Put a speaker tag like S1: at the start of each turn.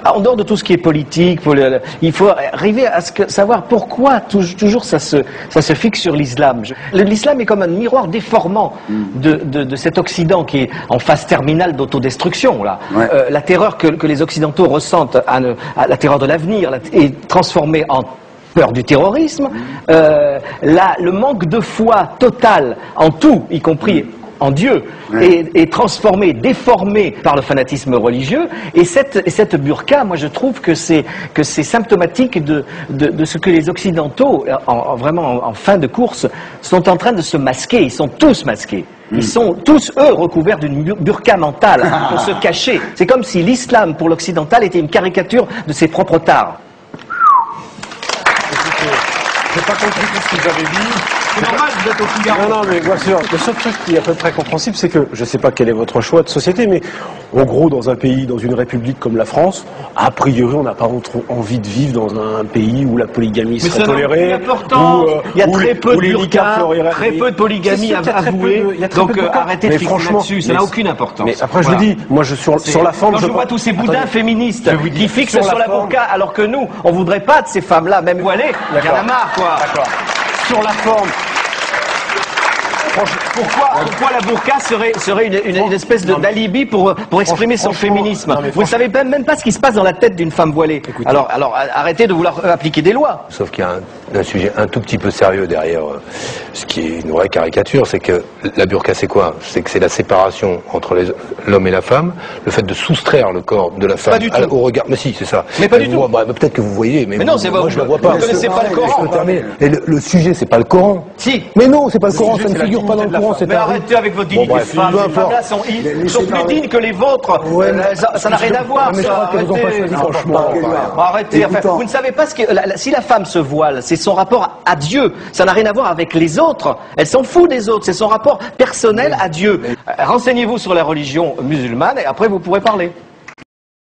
S1: En dehors de tout ce qui est politique, il faut arriver à savoir pourquoi toujours ça se fixe sur l'islam. L'islam est comme un miroir déformant de cet Occident qui est en phase terminale d'autodestruction.
S2: Ouais.
S1: La terreur que les Occidentaux ressentent, la terreur de l'avenir, est transformée en peur du terrorisme. Le manque de foi totale en tout, y compris en Dieu, est transformé, déformé par le fanatisme religieux. Et cette burqa, moi je trouve que c'est symptomatique de ce que les Occidentaux, vraiment en fin de course, sont en train de se masquer. Ils sont tous masqués. Ils sont tous, eux, recouverts d'une burqa mentale pour se cacher. C'est comme si l'islam, pour l'occidental, était une caricature de ses propres tares.
S3: J'ai pas compris tout ce qu'ils avaient dit.
S1: C'est normal, vous êtes au Figaro.
S3: Non, mais bien sûr. Le seul truc qui est à peu près compréhensible, c'est que, je sais pas quel est votre choix de société, mais en gros, dans un pays, dans une république comme la France, a priori, on n'a pas trop envie de vivre dans un pays où la polygamie serait tolérée.
S1: Il y a très peu de burqa, très peu de polygamie avouée. Donc arrêtez de fixer là-dessus, ça n'a aucune importance.
S3: Mais après, je vous dis, moi, sur la forme,
S1: quand je vois tous ces boudins féministes qui fixent sur la burqa, alors que nous, on voudrait pas de ces femmes-là, même voilées, il y en a marre, quoi.
S3: D'accord. Sur la forme.
S1: Pourquoi la burqa serait une espèce d'alibi pour exprimer son féminisme? Vous ne savez même pas ce qui se passe dans la tête d'une femme voilée.
S2: Écoutez,
S1: alors arrêtez de vouloir appliquer des lois.
S2: Sauf qu'il y a un sujet un tout petit peu sérieux derrière ce qui est une vraie caricature, c'est que la burqa c'est quoi? C'est que c'est la séparation entre l'homme et la femme, le fait de soustraire le corps de la femme au regard. Mais si, c'est ça.
S1: Mais pas du tout.
S2: Peut-être que vous voyez, mais
S1: non, c'est
S2: moi je ne le vois pas.
S1: Vous ne connaissez pas le Coran.
S2: Et le sujet, c'est pas le Coran.
S1: Si.
S2: Mais non, c'est pas le Coran, ça ne figure pas dans le Coran.
S1: Mais arrêtez avec votre dignité de femme. Les femmes-là sont plus dignes que les vôtres. Ça n'a rien à voir, ça. Arrêtez. Vous ne savez pas si la femme se voile, c'est son rapport à Dieu. Ça n'a rien à voir avec les autres. Elle s'en fout des autres. C'est son rapport personnel à Dieu. Renseignez-vous sur la religion musulmane et après vous pourrez parler.